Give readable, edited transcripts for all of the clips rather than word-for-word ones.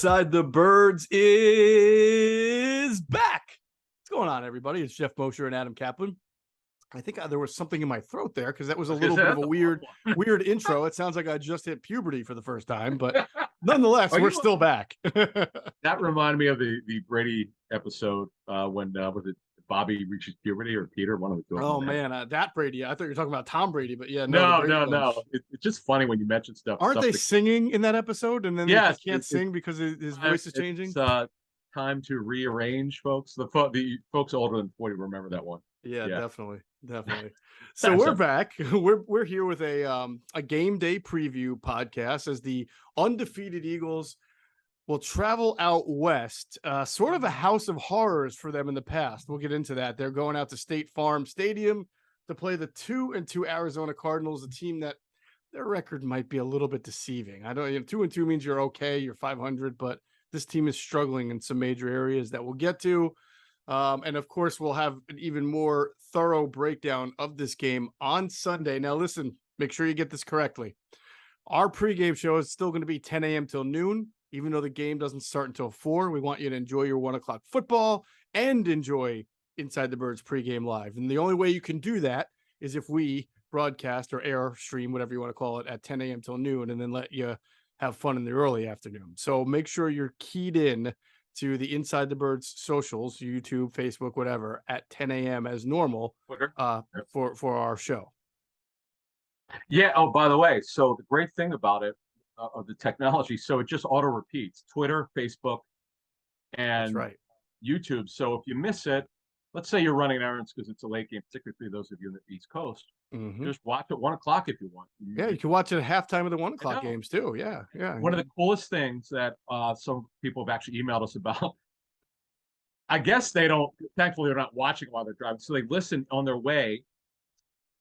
Inside the Birds is back. What's going on, everybody? It's Geoff, Mosher, and Adam Caplan. I think there was something in my throat there because that was a little bit of a weird intro. It sounds like I just hit puberty for the first time, but nonetheless, we're still back. That reminded me of the Brady episode when was it Bobby reaches puberty or Peter, one of the two. Oh man, that Brady. I thought you were talking about Tom Brady, but yeah, no. It's just funny when you mention stuff. Aren't they singing in that episode? And then he can't sing because his voice is changing. It's time to rearrange, folks. The folks older than 40 remember that one. Yeah. Definitely. So we're back. We're here with a game day preview podcast as the undefeated Eagles will travel out west. Sort of a house of horrors for them in the past. We'll get into that. They're going out to State Farm Stadium to play the 2-2 Arizona Cardinals, a team that their record might be a little bit deceiving. I don't. 2-2 means you're okay, you're 500, but this team is struggling in some major areas that we'll get to. And of course, we'll have an even more thorough breakdown of this game on Sunday. Now, listen, make sure you get this correctly. Our pregame show is still going to be 10 a.m. till noon, even though the game doesn't start until 4. We want you to enjoy your 1 o'clock football and enjoy Inside the Birds pregame live. And the only way you can do that is if we broadcast or air stream, whatever you want to call it, at 10 a.m. till noon, and then let you have fun in the early afternoon. So make sure you're keyed in to the Inside the Birds socials, YouTube, Facebook, whatever, at 10 a.m. as normal for our show. Yeah. Oh, by the way, so the great thing about it, of the technology, so it just auto repeats Twitter, Facebook, and YouTube. So if you miss it, let's say you're running errands because it's a late game, particularly for those of you in the East Coast. Just watch at 1 o'clock if you want. Yeah, you can watch it at halftime of the 1 o'clock games too. Yeah. One of the coolest things that some people have actually emailed us about. I guess they don't. Thankfully, they're not watching while they're driving, so they listen on their way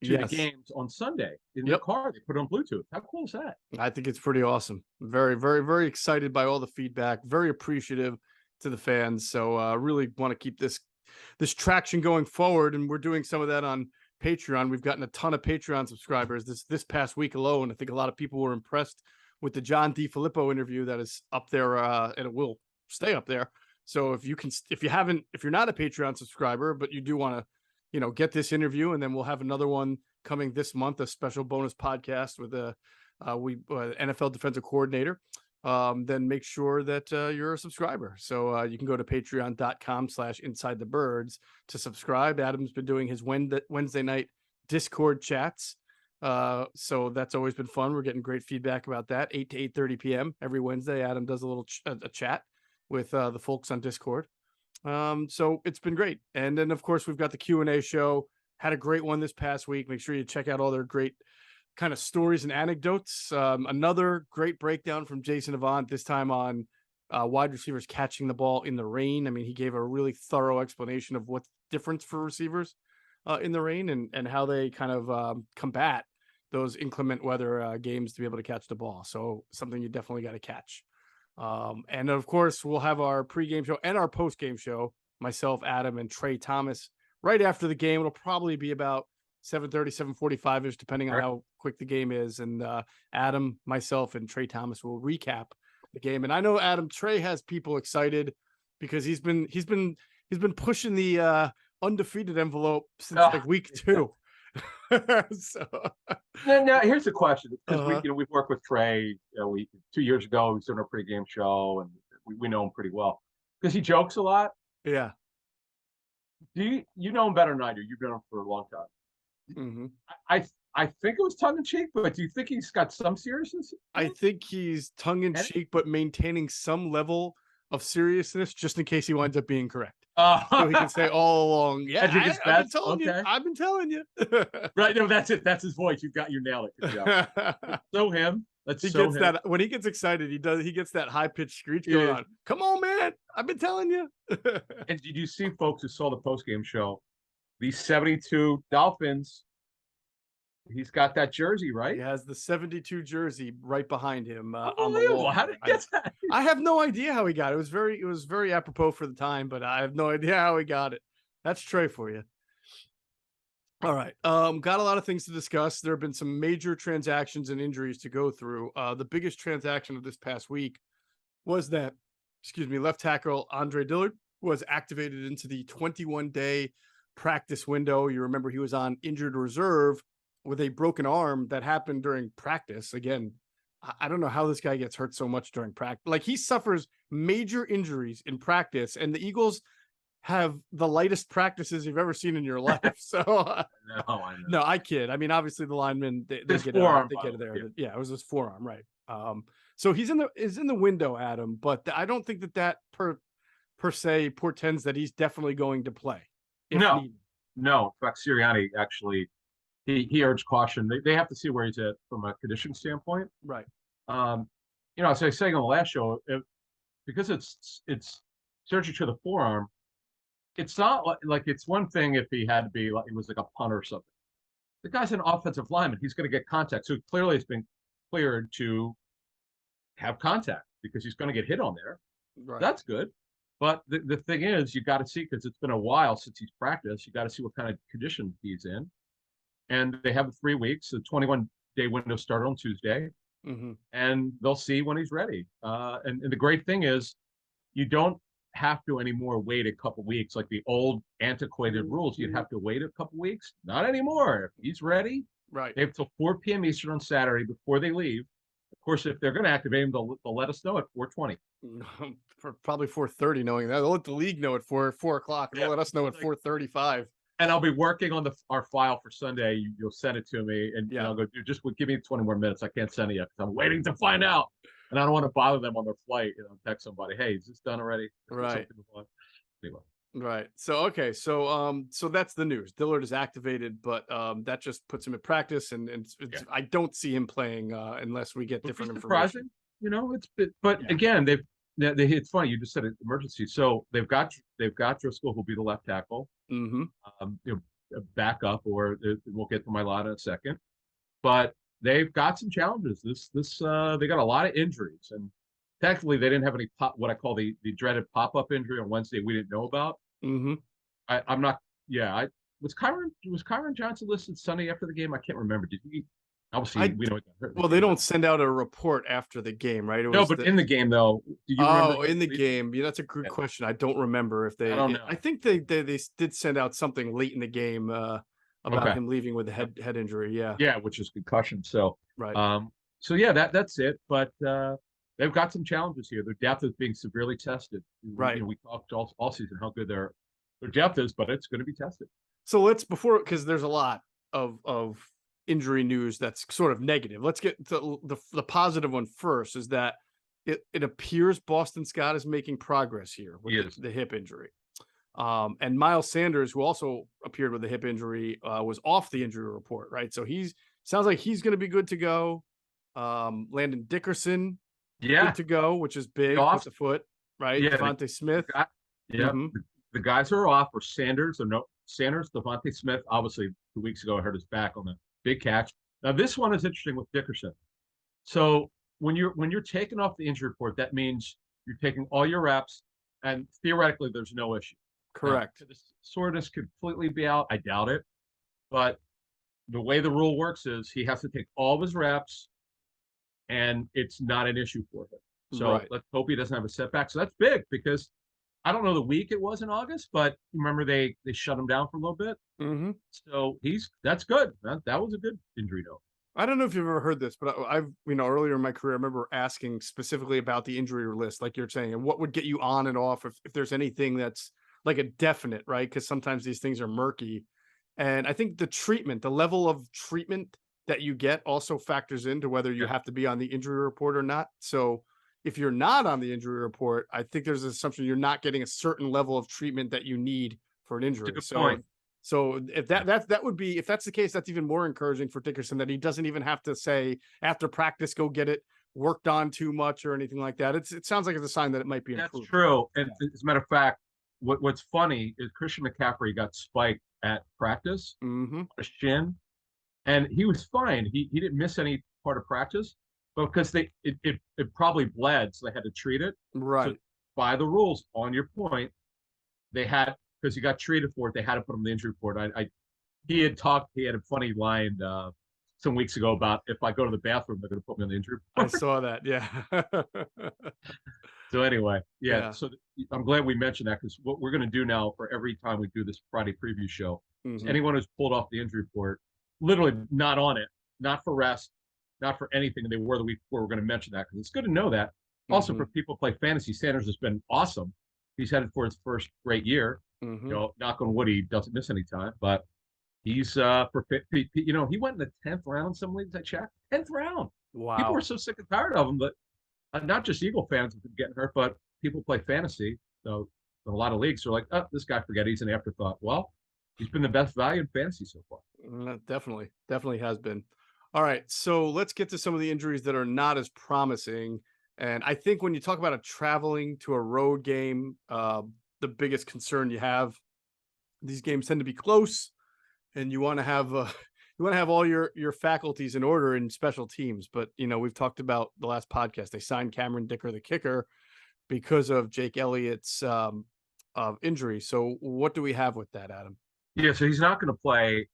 to the games on Sunday in the car. They put it on Bluetooth. How cool is that? I think it's pretty awesome. Very, very, very excited by all the feedback. Very appreciative to the fans. So really want to keep this traction going forward, and we're doing some of that on Patreon. We've gotten a ton of Patreon subscribers this past week alone. I think a lot of people were impressed with the John DiFilippo interview that is up there, and it will stay up there. So if you're not a Patreon subscriber, but you do want to, get this interview, and then we'll have another one coming this month, a special bonus podcast with a NFL defensive coordinator. Then make sure that you're a subscriber. So you can go to patreon.com/InsideTheBirds to subscribe. Adam's been doing his Wednesday night Discord chats. So that's always been fun. We're getting great feedback about that. 8 to 8:30 p.m. every Wednesday. Adam does a little a chat with the folks on Discord. So it's been great. And then, of course, we've got the Q&A show. Had a great one this past week. Make sure you check out all their great kind of stories and anecdotes. Another great breakdown from Jason Avant, this time on wide receivers catching the ball in the rain. I mean, he gave a really thorough explanation of what's the difference for receivers in the rain and how they kind of combat those inclement weather games to be able to catch the ball. So something you definitely got to catch. And of course, we'll have our pregame show and our postgame show, myself, Adam, and Trey Thomas, right after the game. It'll probably be about 7:30, 7:45-ish, depending on how quick the game is. And Adam, myself, and Trey Thomas will recap the game. And I know Trey has people excited because he's been pushing the undefeated envelope since like week 2. So now here's the question, because we've worked with Trey. 2 years ago, he was doing a pregame show, and we know him pretty well because he jokes a lot. Yeah. Do you know him better than I do? You've known him for a long time. I think it was tongue in cheek, but do you think he's got some seriousness? I think he's tongue in cheek, but maintaining some level of seriousness just in case he winds up being correct. So he can say all along, I've been telling you. Right? No, that's it. That's his voice. You nailed it. Good job. So him. That when he gets excited, he gets that high pitched screech going on. Come on, man! I've been telling you. And did you see, folks who saw the postgame show? The 72 Dolphins. He's got that jersey, right? He has the 72 jersey right behind him. Unbelievable. How did he get that? I have no idea how he got it. It was very apropos for the time, but I have no idea how he got it. That's Trey for you. All right. Got a lot of things to discuss. There have been some major transactions and injuries to go through. The biggest transaction of this past week was that left tackle Andre Dillard was activated into the 21-day practice window. You remember he was on injured reserve with a broken arm that happened during practice. Again, I don't know how this guy gets hurt so much during practice. Like, he suffers major injuries in practice, and the Eagles have the lightest practices you've ever seen in your life. So I know. no, I kid. I mean, obviously the linemen, they get it there. Yeah, it was his forearm, right? So he's in the window, Adam, but I don't think that per se portends that he's definitely going to play. No. In fact, Sirianni actually he urged caution. They have to see where he's at from a condition standpoint, right? As I was saying on the last show, because it's surgery to the forearm. It's not like it's one thing if he had to be like it was like a punter or something. The guy's an offensive lineman. He's going to get contact. So clearly it's been cleared to have contact because he's going to get hit on there. Right. That's good. But the thing is, you got to see, because it's been a while since he's practiced, you got to see what kind of condition he's in. And they have 3 weeks. The 21-day window started on Tuesday. Mm-hmm. And they'll see when he's ready. And the great thing is you don't have to anymore wait a couple weeks like the old antiquated rules. You'd have to wait a couple weeks. Not anymore. If he's ready, right? They have till 4 p.m. Eastern on Saturday before they leave. Of course, if they're going to activate him, they'll let us know at 4:20. For probably 4:30, knowing that they'll let the league know at 4 o'clock. They'll let us know at 4:35. And I'll be working on our file for Sunday. You'll send it to me, and I'll go, dude, just give me 20 more minutes. I can't send it yet because I'm waiting to find out. And I don't want to bother them on their flight. Text somebody, hey, is this done already? Right. Anyway. Right. So, okay. So that's the news. Dillard is activated, but that just puts him at practice, and I don't see him playing unless we get different information. Again, it's funny. You just said emergency. So they've got Driscoll, who'll be the left tackle. Mm-hmm. Backup, or we'll get to my lot in a second. But they've got some challenges. They got a lot of injuries, and thankfully they didn't have any what I call the dreaded pop-up injury on Wednesday we didn't know about. Mm-hmm. I'm not. Yeah, was Kyron Johnson listed Sunday after the game? I can't remember. Did he? Obviously, we know. Well, they don't send out a report after the game, right? In the game though. Do you remember in the game? Yeah, that's a good question. I don't remember if they. I don't know. I think they did send out something late in the game about him leaving with a head injury. Yeah. Yeah, which is concussion. So right. So yeah, that's it. But they've got some challenges here. Their depth is being severely tested. Right. We talked all season how good their depth is, but it's going to be tested. So because there's a lot of injury news that's sort of negative. Let's get to the positive one first. Is that it appears Boston Scott is making progress here with the hip injury. And Miles Sanders, who also appeared with a hip injury, was off the injury report, right? So sounds like he's going to be good to go. Landon Dickerson, good to go, which is big with the foot, right? Yeah, Devonte Smith. The guys who are off were Sanders, Devonte Smith. Obviously, 2 weeks ago, I hurt his back on the big catch. Now, this one is interesting with Dickerson. So when you're taking off the injury report, that means you're taking all your reps, and theoretically, there's no issue. Correct. Could the soreness completely be out? I doubt it. But the way the rule works is he has to take all of his reps, and it's not an issue for him. So let's hope he doesn't have a setback. So that's big, because I don't know the week it was in August, but remember they shut him down for a little bit. Mm-hmm. So that's good. That was a good injury note. I don't know if you've ever heard this, but I've earlier in my career, I remember asking specifically about the injury list, like you're saying, and what would get you on and off if there's anything that's like a definite, right? Because sometimes these things are murky. And I think the level of treatment that you get also factors into whether you have to be on the injury report or not. So if you're not on the injury report, I think there's an assumption you're not getting a certain level of treatment that you need for an injury. So if that would be, if that's the case, that's even more encouraging for Dickerson, that he doesn't even have to say after practice, go get it worked on too much or anything like that. It sounds like it's a sign that it might be improved. That's true. And as a matter of fact, what's funny is Christian McCaffrey got spiked at practice, a shin, and he was fine. He didn't miss any part of practice, but because it probably bled, so they had to treat it. Right. So by the rules, on your point, they had, because he got treated for it, they had to put him in the injury report. He had a funny line some weeks ago about if I go to the bathroom, they're going to put me on the injury report. I saw that. Yeah. So anyway, Yeah. So I'm glad we mentioned that, because what we're going to do now for every time we do this Friday preview show, is anyone who's pulled off the injury report, literally not on it, not for rest, not for anything they were the week before, we're going to mention that, because it's good to know that. Also, for people who play fantasy, Sanders has been awesome. He's headed for his first great year. You know, knock on wood, he doesn't miss any time, but he's he went in the 10th round. Some leagues I checked, 10th round. Wow. People are so sick and tired of him, but not just Eagle fans have been getting hurt, but people play fantasy. So in a lot of leagues are like, oh, this guy, forget he's an afterthought. Well, he's been the best value in fantasy so far. Definitely has been. All right, so let's get to some of the injuries that are not as promising. And I think when you talk about traveling to a road game, the biggest concern you have, these games tend to be close, and you want to have all your faculties in order in special teams. But we've talked about the last podcast. They signed Cameron Dicker, the kicker, because of Jake Elliott's injury. So what do we have with that, Adam? Yeah, so he's not going to play.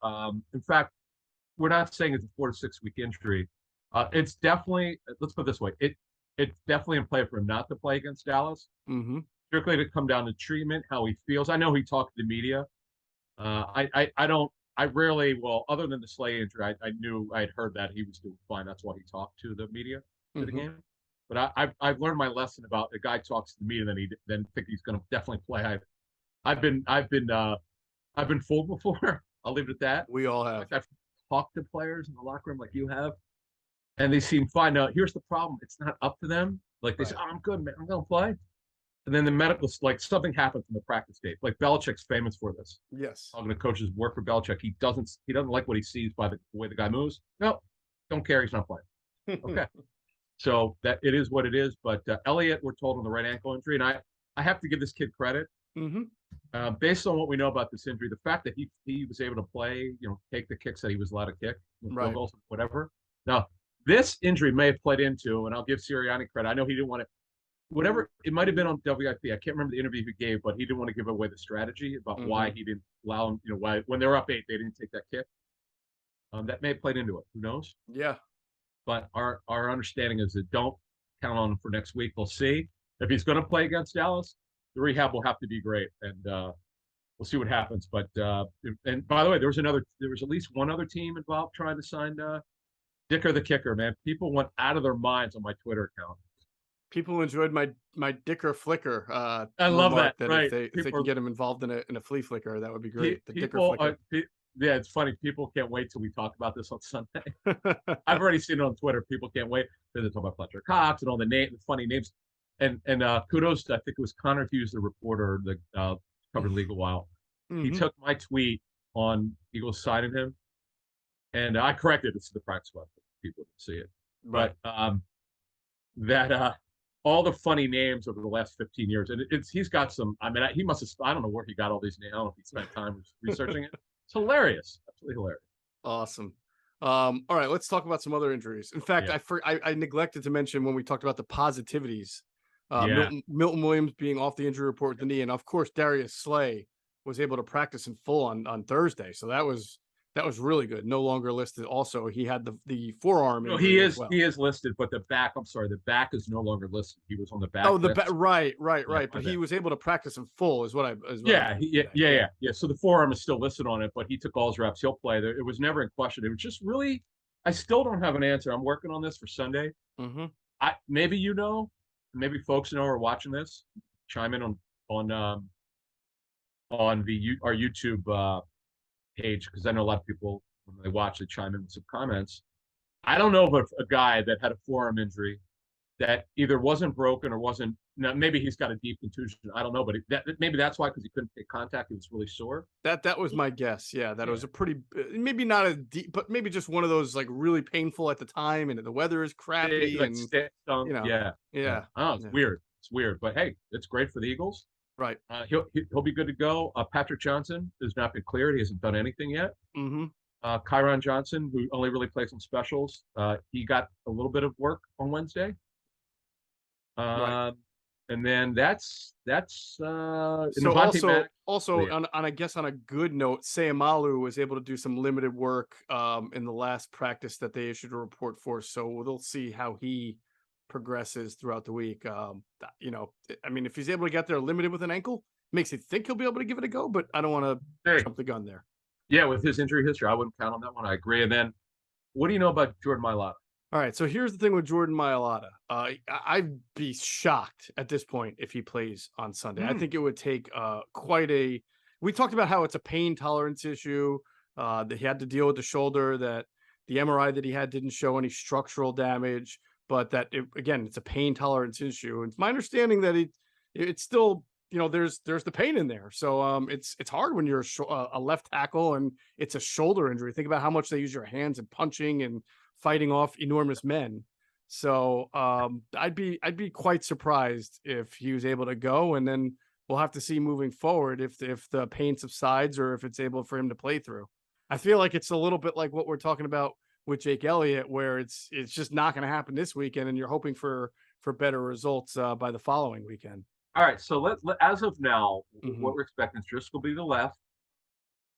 In fact, we're not saying it's a 4 to 6 week injury. It's definitely, let's put it this way, it's definitely in play for him not to play against Dallas. Strictly to come down to treatment, how he feels. I know he talked to the media. I rarely, well, other than the Slay injury, I knew I had heard that he was doing fine. That's why he talked to the media for the game. But I've learned my lesson about a guy talks to the media, then think he's going to definitely play. I've been fooled before. I'll leave it at that. We all have. I've talked to players in the locker room like you have, and they seem fine. Now, here's the problem: it's not up to them. Like they say, "Oh, I'm good, man. I'm going to play." And then the medical, like something happened from the practice tape. Like Belichick's famous for this. Yes. Talking to coaches work for Belichick, he doesn't like what he sees by the way the guy moves. No, don't care. He's not playing. Okay. So that it is what it is. But Elliott, we're told, on the right ankle injury, and I have to give this kid credit. Based on what we know about this injury, the fact that he was able to play, take the kicks that he was allowed to kick, field goals, whatever. Now, this injury may have played into, and I'll give Sirianni credit. I know he didn't want to. Whatever it might have been on WIP, I can't remember the interview he gave, but he didn't want to give away the strategy about why he didn't allow him. Why when they were up 8, they didn't take that kick. That may have played into it. Who knows? Yeah. But our understanding is that don't count on him for next week. We'll see if he's going to play against Dallas. The rehab will have to be great, and we'll see what happens. But and by the way, there was at least one other team involved trying to sign Dicker the kicker. Man, people went out of their minds on my Twitter account. People enjoyed my Dicker flicker. I love that. Right? If they can get him involved in a flea flicker, that would be great. The Dicker flicker. Yeah, it's funny. People can't wait till we talk about this on Sunday. I've already seen it on Twitter. People can't wait. They're talking about Fletcher Cox and all the funny names. And kudos to, I think it was Connor Hughes, the reporter that covered league a while. He took my tweet on Eagles signing him, and I corrected it to the practice squad. People didn't see it, but all the funny names over the last 15 years, and he's got some. I mean, he must have. I don't know where he got all these names. I don't know if he spent time researching it. It's hilarious, absolutely hilarious. Awesome. All right, let's talk about some other injuries. In fact, I neglected to mention when we talked about the positivities. Milton Williams being off the injury report with the knee, and of course Darius Slay was able to practice in full on Thursday, so that was really good. No longer listed. Also, he had the forearm. No, he is listed, but the back. I'm sorry, the back is no longer listed. He was on the back. Oh, the back. Right. But he was able to practice in full. Is what I. Yeah. So the forearm is still listed on it, but he took all his reps. He'll play. It was never in question. It was just really. I still don't have an answer. I'm working on this for Sunday. Maybe maybe folks know are watching this. Chime in on our YouTube page, because I know a lot of people when they watch, they chime in with some comments. I don't know of a guy that had a forearm injury that either wasn't broken or wasn't. Maybe he's got a deep contusion. I don't know, but maybe that's why, because he couldn't take contact. He was really sore. That was my guess. Yeah, that was a pretty, maybe not a deep, but maybe just one of those like really painful at the time, and the weather is crappy, like, and yeah. Oh, it's weird. It's weird, but hey, it's great for the Eagles. Right. He'll be good to go. Patrick Johnson has not been cleared. He hasn't done anything yet. Kyron Johnson, who only really plays on specials, he got a little bit of work on Wednesday. And then that's so also on I guess on a good note, Sayamalu was able to do some limited work in the last practice that they issued a report for. So we'll see how he progresses throughout the week. I mean, if he's able to get there limited with an ankle, makes you think he'll be able to give it a go, but I don't want to jump the gun there. Yeah, with his injury history, I wouldn't count on that one. I agree. And then what do you know about Jordan Mailata? All right, so here's the thing with Jordan Mailata. I'd be shocked at this point if he plays on Sunday. I think it would take quite a. We talked about how it's a pain tolerance issue. That he had to deal with the shoulder. That the MRI that he had didn't show any structural damage, but that it's a pain tolerance issue. And it's my understanding that it's still there's the pain in there. So it's hard when you're a left tackle and it's a shoulder injury. Think about how much they use your hands and punching and fighting off enormous men. So I'd be quite surprised if he was able to go, and then we'll have to see moving forward if the pain subsides or if it's able for him to play through. I feel like it's a little bit like what we're talking about with Jake Elliott, where it's just not going to happen this weekend, and you're hoping for better results by the following weekend. All right, so let as of now, what we're expecting is Driscoll be the left.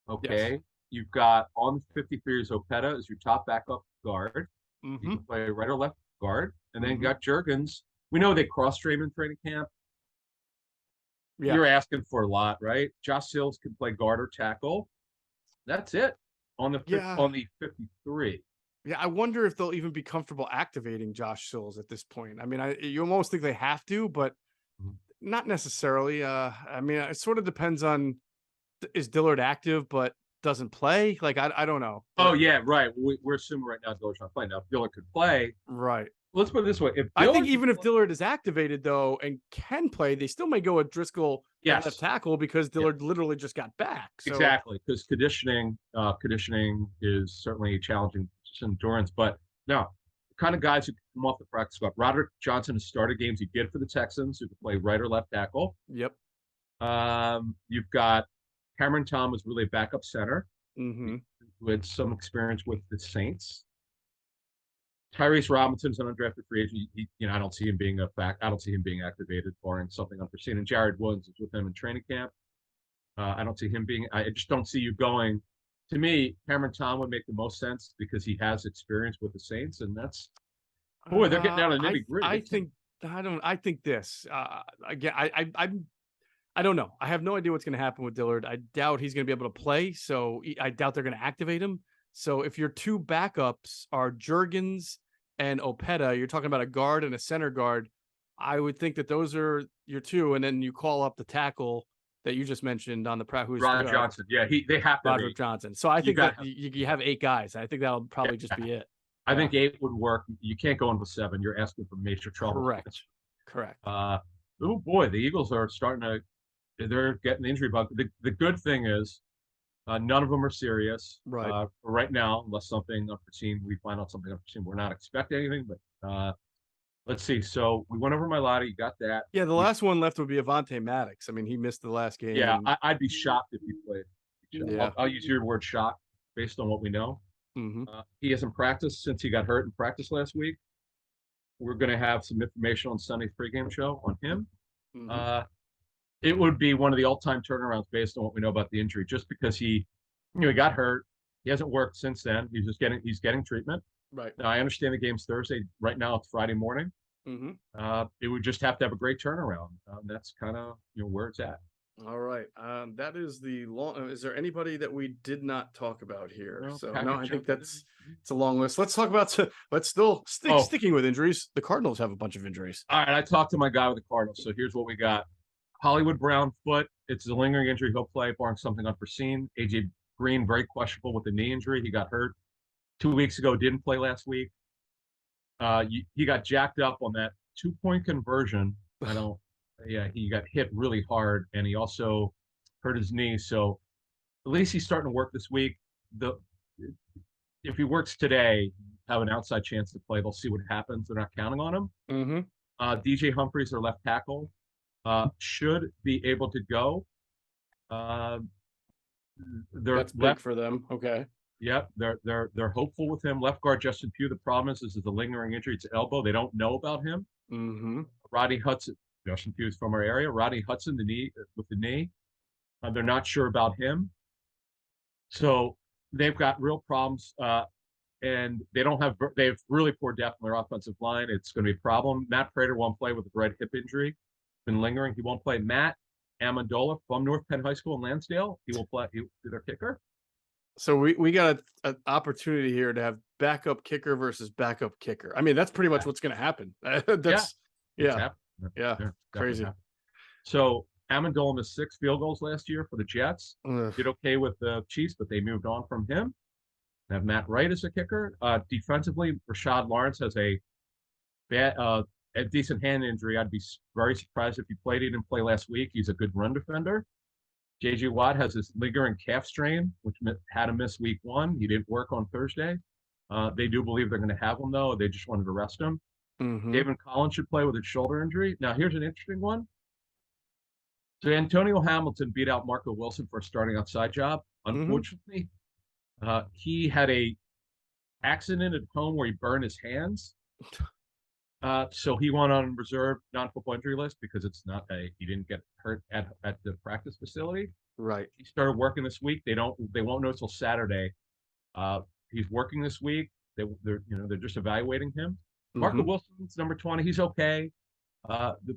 Okay. Yes. You've got on the 53 is Opeta as your top backup guard. You can play right or left guard. And then you got Juergens. We know they cross-train in training camp. Yeah. You're asking for a lot, right? Josh Sills can play guard or tackle. That's it on the 53. Yeah, I wonder if they'll even be comfortable activating Josh Sills at this point. I mean, you almost think they have to, but not necessarily. I mean, it sort of depends on, is Dillard active but doesn't play? Like, I don't know. Oh, yeah, right. We're assuming right now Dillard's not playing. Now, if Dillard could play. Right. Let's put it this way. I think even if Dillard is activated, though, and can play, they still may go with Driscoll at left tackle because Dillard literally just got back. So. Exactly, because conditioning is certainly challenging endurance. But now, the kind of guys who come off the practice squad, Roderick Johnson has started games he did for the Texans, who can play right or left tackle. Yep. You've got Cameron Tom was really a backup center who had some experience with the Saints. Tyrese Robinson's an undrafted free agent. I don't see him being I don't see him being activated, barring something unforeseen. And Jared Woods is with them in training camp. I don't see him being. I just don't see you going. To me, Cameron Tom would make the most sense because he has experience with the Saints, and that's they're getting down to nitty gritty. I think this again. I don't know. I have no idea what's going to happen with Dillard. I doubt he's going to be able to play. So I doubt they're going to activate him. So if your two backups are Juergens and Opeta, you're talking about a guard and a center guard. I would think that those are your two, and then you call up the tackle that you just mentioned on the who's Roderick Johnson. Yeah, they have to Roderick Johnson. So I think that you have 8 guys. I think that'll probably just be it. I think 8 would work. You can't go in with 7. You're asking for major trouble. Correct. Oh boy, the Eagles are starting to. They're getting the injury bug. The good thing is none of them are serious right now, unless something unforeseen. We find out something unforeseen. We're not expecting anything, but let's see. So we went over Mailata. You got that. Yeah, the last one left would be Avonte Maddox. I mean, he missed the last game. Yeah, I'd be shocked if he played. Yeah. I'll use your word shocked based on what we know. He hasn't practiced since he got hurt in practice last week. We're going to have some information on Sunday's pregame show on him. It would be one of the all-time turnarounds based on what we know about the injury, just because he got hurt. He hasn't worked since then. He's getting treatment. Right. Now, I understand the game's Thursday. Right now, it's Friday morning. It would just have to have a great turnaround. That's kind of where it's at. All right. That is the long. Is there anybody that we did not talk about here? I think it's a long list. Let's talk about. Let's still sticking with injuries. The Cardinals have a bunch of injuries. All right. I talked to my guy with the Cardinals. So here's what we got. Hollywood Brown foot. It's a lingering injury. He'll play, barring something unforeseen. AJ Green, very questionable with the knee injury. He got hurt 2 weeks ago. Didn't play last week. He got jacked up on that 2-point conversion. He got hit really hard, and he also hurt his knee. So at least he's starting to work this week. If he works today, have an outside chance to play. They'll see what happens. They're not counting on him. DJ Humphries, their left tackle, should be able to go. That's big for them. Okay. Yep, they're hopeful with him. Left guard Justin Pugh. The problem is a lingering injury. It's elbow. They don't know about him. Rodney Hudson Justin Pughes from our area. Rodney Hudson, with the knee. They're not sure about him. So they've got real problems. And they have really poor depth in their offensive line. It's going to be a problem. Matt Prater won't play with a right hip injury. Been lingering. He won't play. Matt Amendola from North Penn High School in Lansdale. He will play. He'll be their kicker. So we got an opportunity here to have backup kicker versus backup kicker. I mean, that's pretty much what's going to happen. Yeah. Crazy. Happened. So Amendola missed 6 field goals last year for the Jets. Ugh. Did okay with the Chiefs, but they moved on from him. They have Matt Wright as a kicker. Defensively, Rashad Lawrence has a decent hand injury. I'd be very surprised if he played. He didn't play last week. He's a good run defender. J.J. Watt has this lingering calf strain, which had him miss week 1. He didn't work on Thursday. They do believe they're going to have him, though. They just wanted to rest him. Mm-hmm. David Collins should play with a shoulder injury. Now, here's an interesting one. So Antonio Hamilton beat out Marco Wilson for a starting outside job. Unfortunately, he had a accident at home where he burned his hands. So he went on reserve non-football injury list because he didn't get hurt at the practice facility. Right. He started working this week. They won't know until Saturday. He's working this week. They're just evaluating him. Marco Wilson's number 20. He's okay.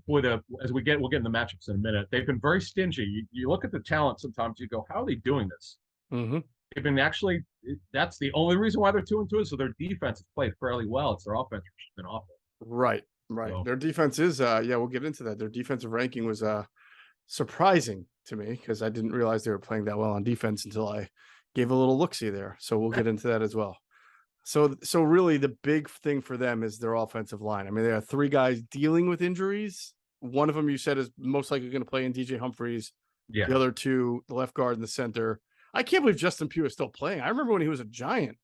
We'll get in the matchups in a minute. They've been very stingy. You look at the talent sometimes. You go, how are they doing this? Mm-hmm. They've been that's the only reason why they're 2-2 is so their defense has played fairly well. It's their offense which has been awful. Right. So. Their defense is, we'll get into that. Their defensive ranking was surprising to me because I didn't realize they were playing that well on defense until I gave a little look-see there. So we'll get into that as well. So really the big thing for them is their offensive line. I mean, there are 3 guys dealing with injuries. One of them you said is most likely going to play in DJ Humphries. Yeah. The other 2, the left guard and the center. I can't believe Justin Pugh is still playing. I remember when he was a Giant.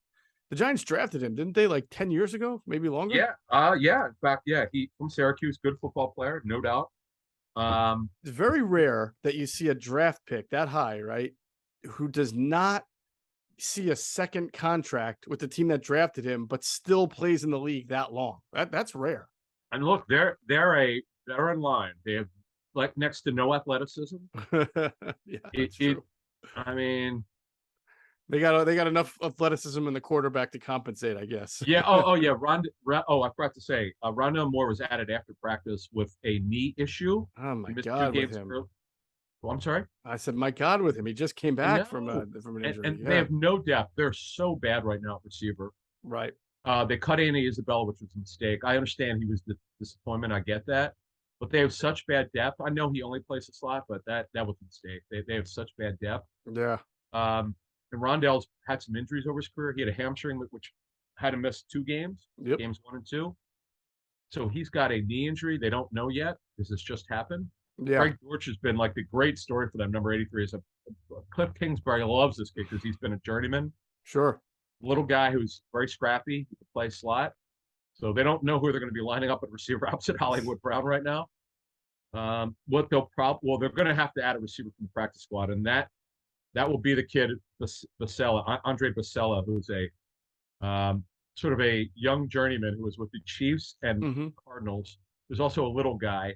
The Giants drafted him, didn't they? Like 10 years ago, maybe longer. Yeah. In fact, he from Syracuse, good football player, no doubt. It's very rare that you see a draft pick that high, right? Who does not see a second contract with the team that drafted him, but still plays in the league that long. That's rare. And look, they're in line. They have like next to no athleticism. That's true. I mean, they got enough athleticism in the quarterback to compensate, I guess. Yeah. Yeah. I forgot to say, Rondell Moore was added after practice with a knee issue. Oh my God, with him. Oh, I'm sorry. I said, my God, with him. He just came back from an injury. And they have no depth. They're so bad right now at receiver. Right. They cut Andy Isabella, which was a mistake. I understand he was the disappointment. I get that. But they have such bad depth. I know he only plays the slot, but that was a mistake. They have such bad depth. Yeah. And Rondell's had some injuries over his career. He had a hamstring, which had him miss 2 games, games 1 and 2. So he's got a knee injury. They don't know yet because this just happened. Yeah. Greg Dortch has been like the great story for them. Number 83 is Cliff Kingsbury loves this kid because he's been a journeyman. Sure. Little guy who's very scrappy. He can play slot. So they don't know who they're going to be lining up at receiver opposite Hollywood Brown right now. They're going to have to add a receiver from the practice squad, and that will be the kid Andre Basella, who's a sort of a young journeyman who was with the Chiefs and Cardinals. There's also a little guy.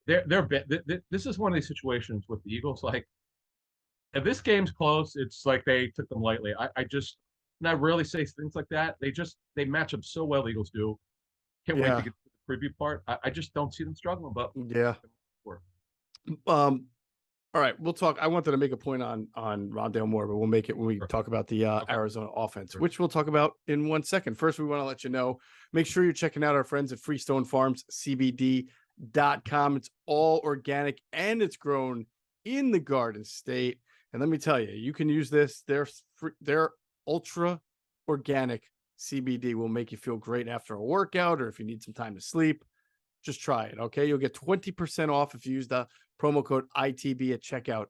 This is one of these situations with the Eagles. Like, if this game's close, it's like they took them lightly. I rarely say things like that. They match up so well. The Eagles do. Can't wait to get to the preview part. I just don't see them struggling. But yeah. All right, we'll talk. I wanted to make a point on Rondell Moore, but we'll make it when we talk about the Arizona offense, which we'll talk about in 1 second. First, we want to let you know, make sure you're checking out our friends at Freestone Farms CBD.com. It's all organic and it's grown in the Garden State. And let me tell you, you can use this. Their ultra organic CBD will make you feel great after a workout, or if you need some time to sleep. Just try it, okay? You'll get 20% off if you use the promo code ITB at checkout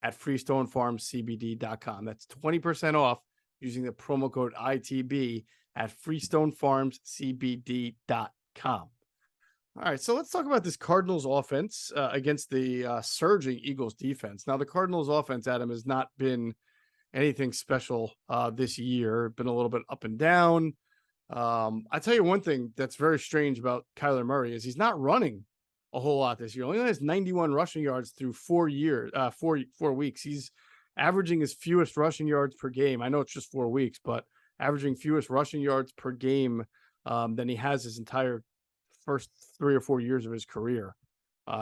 at FreestoneFarmsCBD.com. That's 20% off using the promo code ITB at FreestoneFarmsCBD.com. All right, so let's talk about this Cardinals offense against the surging Eagles defense. Now, the Cardinals offense, Adam, has not been anything special this year. Been a little bit up and down. I tell you one thing that's very strange about Kyler Murray is he's not running a whole lot this year. He only has 91 rushing yards through 4 years, 4 weeks. He's averaging his fewest rushing yards per game. I know it's just 4 weeks, but averaging fewest rushing yards per game than he has his entire first 3 or 4 years of his career.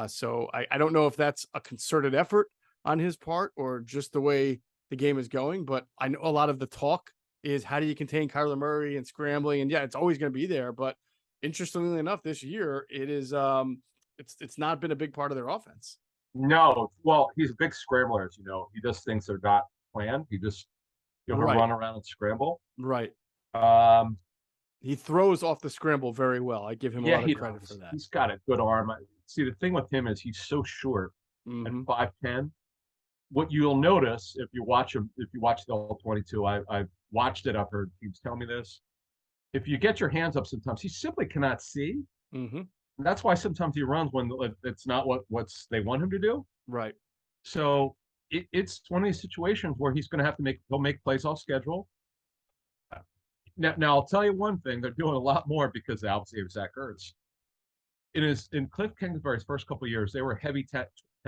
So I don't know if that's a concerted effort on his part or just the way the game is going, but I know a lot of the talk is how do you contain Kyler Murray and scrambling? And yeah, it's always going to be there. But interestingly enough, this year it is it's not been a big part of their offense. No, well, he's a big scrambler, as you know. He does things that are not planned. He just he'll run around and scramble. Right. Um, he throws off the scramble very well. I give him a lot of credit for that. He's got a good arm. See, the thing with him is he's so short at 5'10". What you'll notice if you watch him, if you watch the all 22, I've watched it. I've heard teams tell me this. If you get your hands up, sometimes he simply cannot see. And that's why sometimes he runs when it's not what's they want him to do. Right. So it's one of these situations where he's going to have to he'll make plays off schedule. Now I'll tell you one thing: they're doing a lot more because obviously of Zach Ertz. In Cliff Kingsbury's first couple of years, they were heavy 10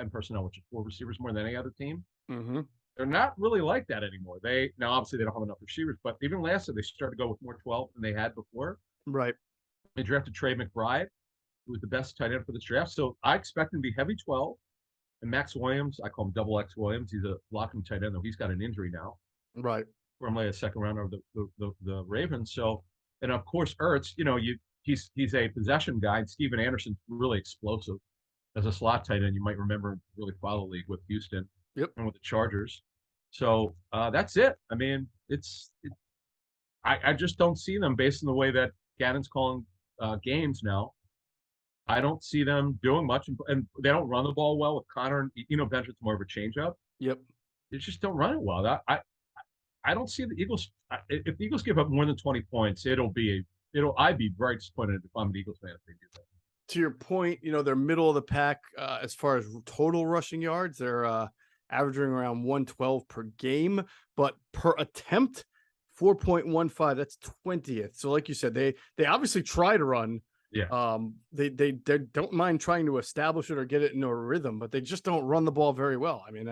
personnel, which is 4 receivers more than any other team. They're not really like that anymore. Now obviously they don't have enough receivers, but even last year they started to go with more 12 than they had before. Right. They drafted Trey McBride, who was the best tight end for this draft. So I expect him to be heavy 12. And Max Williams, I call him Double X Williams. He's a blocking tight end, though he's got an injury now. Right. Formerly a second rounder of the Ravens. So, and of course Ertz, he's a possession guy. And Steven Anderson's really explosive as a slot tight end. You might remember really follow the league with Houston and with the Chargers. So that's it. I mean, I just don't see them based on the way that Gannon's calling games now. I don't see them doing much, and they don't run the ball well with Connor. And Benjamin's more of a changeup. Yep. They just don't run it well. I don't see the Eagles. If the Eagles give up more than 20 points, I'd be very disappointed if I'm an Eagles fan if they do that. To your point, they're middle of the pack as far as total rushing yards. They're averaging around 112 per game, but per attempt, 4.15. That's 20th. So, like you said, they obviously try to run. Yeah. They don't mind trying to establish it or get it into a rhythm, but they just don't run the ball very well. I mean,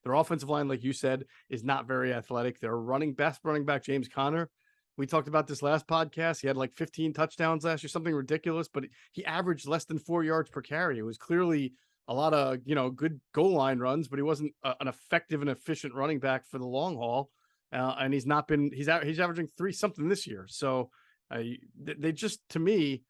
their offensive line, like you said, is not very athletic. Their best running back, James Conner. We talked about this last podcast. He had like 15 touchdowns last year, something ridiculous, but he averaged less than 4 yards per carry. It was clearly a lot of, good goal line runs, but he wasn't an effective and efficient running back for the long haul. And he's averaging 3 something this year. So they just, to me,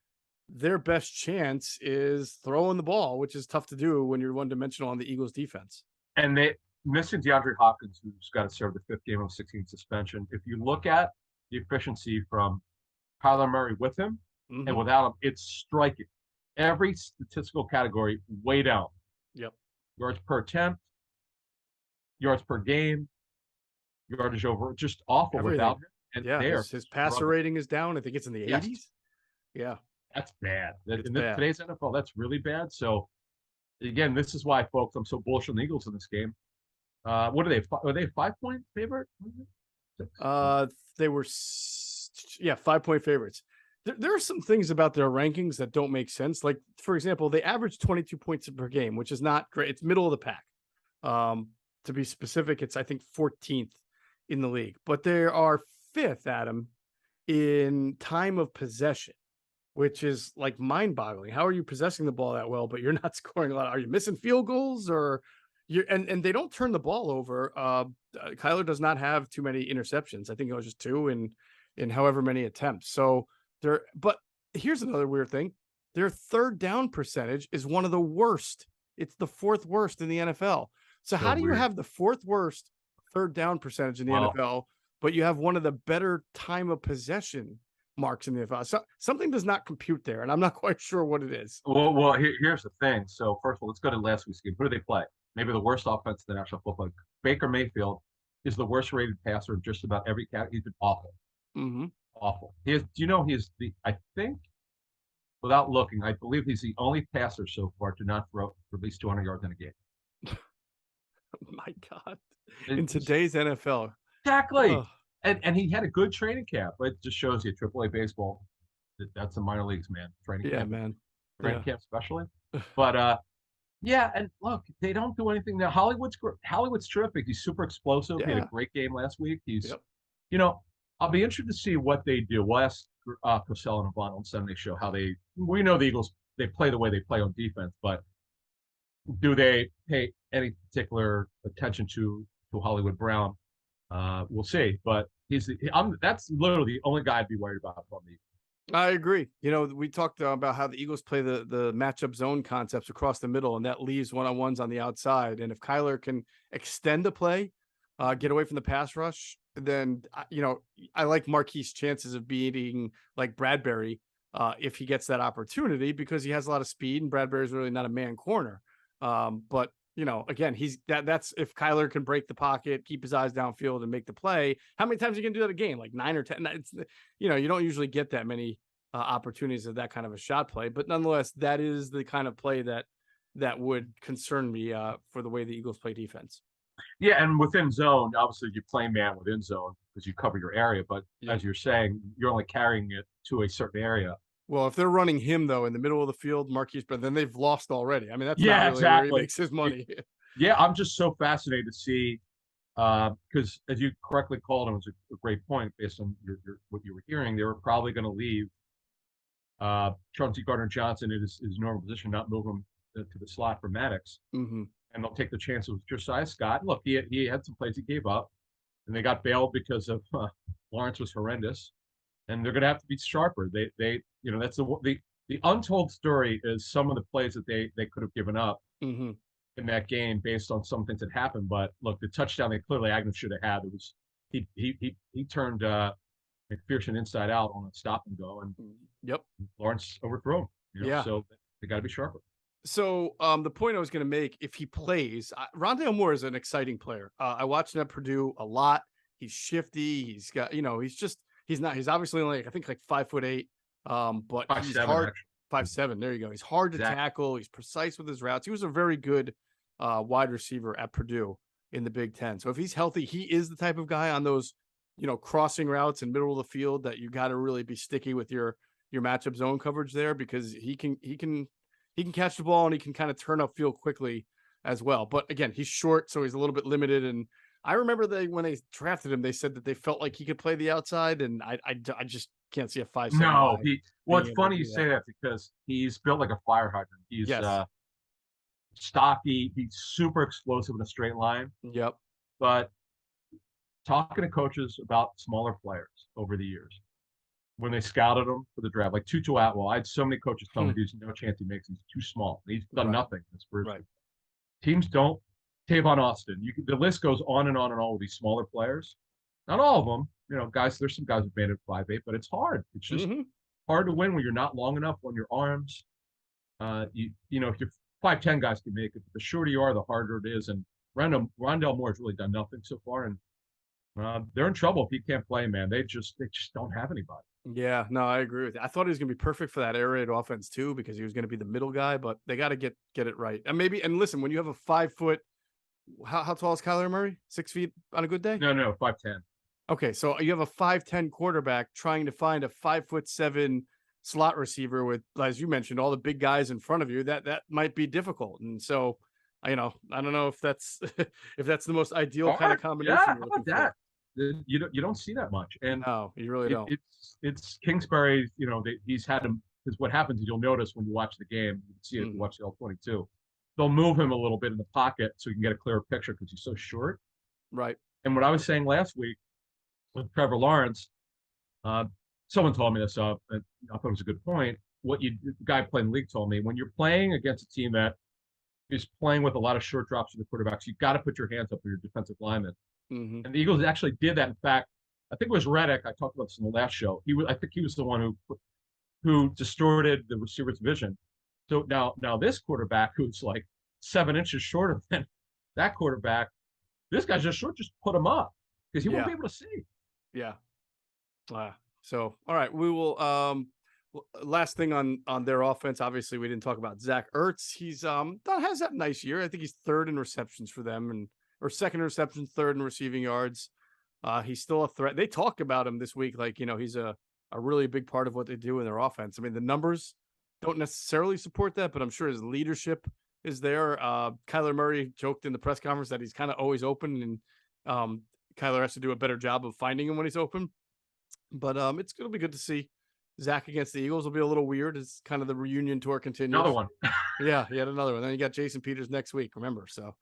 their best chance is throwing the ball, which is tough to do when you're one-dimensional on the Eagles defense. And they missing DeAndre Hopkins, who's got to serve the 5th game of 16 suspension. If you look at the efficiency from Kyler Murray with him and without him, it's striking. Every statistical category way down. Yep. Yards per attempt, yards per game, yardage over, just awful without him. And his passer rating is down. I think it's in the 80s. Yeah. That's bad. Today's NFL, that's really bad. So, again, this is why, folks, I'm so bullish on the Eagles in this game. What are they? Are they a 5-point favorite? They were 5-point favorites. There are some things about their rankings that don't make sense. Like, for example, they average 22 points per game, which is not great. It's middle of the pack. To be specific, it's, I think, 14th in the league. But they are 5th, Adam, in time of possession, which is like mind-boggling. How are you possessing the ball that well, but you're not scoring a lot? Are you missing field goals, or and they don't turn the ball over? Kyler does not have too many interceptions. I think it was just 2 in however many attempts. So but here's another weird thing. Their third down percentage is one of the worst. It's the 4th worst in the NFL. So how do you have the 4th worst third down percentage in the NFL, but you have one of the better time of possession marks in the NFL? So something does not compute there, and I'm not quite sure what it is. Well, here's the thing. So first of all, let's go to last week's game. Who do they play? Maybe the worst offense in the National Football League. Baker Mayfield is the worst rated passer in just about every category. He's been awful. Awful. I think, without looking, I believe he's the only passer so far to not throw for at least 200 yards in a game. My God. In today's NFL. Exactly. Oh. And he had a good training camp. It just shows you AAA baseball. That's the minor leagues, man. Training camp. Man. Training camp especially. But yeah, and look, they don't do anything now. Hollywood's terrific. He's super explosive. He had a Yeah. great game last week. Yep. You know, I'll be interested to see what they do. We'll ask Purcell and Avant on Sunday show how they. We know the Eagles, they play the way they play on defense, but do they pay any particular attention to Hollywood Brown? We'll see. But that's literally the only guy I'd be worried about from the. I agree. We talked about how the Eagles play the matchup zone concepts across the middle, and that leaves one-on-ones on the outside. And if Kyler can extend the play, get away from the pass rush, then I like Marquise' chances of beating like Bradbury if he gets that opportunity, because he has a lot of speed, and Bradbury's really not a man corner. But again, that's if Kyler can break the pocket, keep his eyes downfield, and make the play. How many times are you can do that a game? Like 9 or 10? It's you don't usually get that many opportunities of that kind of a shot play, but nonetheless, that is the kind of play that would concern me for the way the Eagles play defense. Yeah, and within zone, obviously you play man within zone because you cover your area. But as you're saying, you're only carrying it to a certain area. Well, if they're running him though in the middle of the field, Marquise, but then they've lost already. I mean, that's Yeah, not really exactly. where he makes his money. Yeah, I'm just so fascinated to see because as you correctly called him, it was a great point based on what you were hearing. They were probably going to leave Chauncey Gardner-Johnson in his normal position, not move him to the slot for Maddox. Mm-hmm. And they'll take the chance with Josiah Scott. Look, he had some plays he gave up, and they got bailed because of Lawrence was horrendous, and they're going to have to be sharper. They that's the untold story is some of the plays that they could have given up Mm-hmm. in that game based on some things that happened. But look, the touchdown they clearly Agnew should have had. It was he turned McPherson inside out on a stop and go, and yep, Lawrence overthrew him. Yeah, so they got to be sharper. So the point I was going to make, if he plays, Rondale Moore is an exciting player. I watched him at Purdue a lot. He's shifty. He's got, he's obviously only, I think, like 5'8", but 5'7", he's hard. actually. 5'7". There you go. He's hard to tackle. He's precise with his routes. He was a very good wide receiver at Purdue in the Big Ten. So if he's healthy, he is the type of guy on those, crossing routes in middle of the field that you got to really be sticky with your matchup zone coverage there, because he can catch the ball and he can kind of turn upfield quickly as well. But again, he's short, so he's a little bit limited. And I remember when they drafted him, they said that they felt like he could play the outside, and I just can't see a 5'7". No, it's funny you say that because he's built like a fire hydrant. He's stocky. He's super explosive in a straight line. Yep. But talking to coaches about smaller players over the years, when they scouted him for the draft, like Tutu Atwell, I had so many coaches tell me there's no chance he makes. He's too small. He's done nothing in his first. Right. Teams don't. Tavon Austin. The list goes on and on and on with these smaller players. Not all of them, guys. There's some guys who've made it 5'8", but it's hard. It's just hard to win when you're not long enough on your arms. If you're 5'10", guys can make it. But the shorter you are, the harder it is. And Rondale Moore has really done nothing so far, and they're in trouble if he can't play. Man, they just don't have anybody. Yeah, no, I agree with you. I thought he was going to be perfect for that air raid offense too, because he was going to be the middle guy, but they got to get it right. And listen, when you have a 5 foot, how tall is Kyler Murray? 6 feet on a good day? No, 5'10". Okay, so you have a 5'10" quarterback trying to find a 5'7" slot receiver with, as you mentioned, all the big guys in front of you. That might be difficult, and so I don't know if that's if that's the most ideal kind of combination. Yeah, how about that? You don't see that much, and no, you really don't. It's Kingsbury. He's had him. Because what happens is you'll notice when you watch the game, you can see it if you watch the L22. They'll move him a little bit in the pocket so you can get a clearer picture because he's so short. Right. And what I was saying last week with Trevor Lawrence, someone told me this, and I thought it was a good point. The guy playing the league told me, when you're playing against a team that is playing with a lot of short drops for the quarterbacks, you've got to put your hands up for your defensive linemen. Mm-hmm. And the Eagles actually did that. In fact, I think it was Reddick. I talked about this in the last show. I think he was the one who distorted the receiver's vision. So now this quarterback, who's like 7 inches shorter than that quarterback, this guy's just short. Just put him up because he won't be able to see. Yeah. So all right, we will. Last thing on their offense. Obviously, we didn't talk about Zach Ertz. He's has that nice year. I think he's third in receptions for them, or second in receptions, third in receiving yards. He's still a threat. They talk about him this week, like he's a really big part of what they do in their offense. I mean, the numbers don't necessarily support that, but I'm sure his leadership is there. Kyler Murray joked in the press conference that he's kind of always open, and Kyler has to do a better job of finding him when he's open. But it's going to be good to see Zach against the Eagles. Will be a little weird. It's kind of the reunion tour continues. Another one. Yeah, he had another one. Then you got Jason Peters next week, remember? So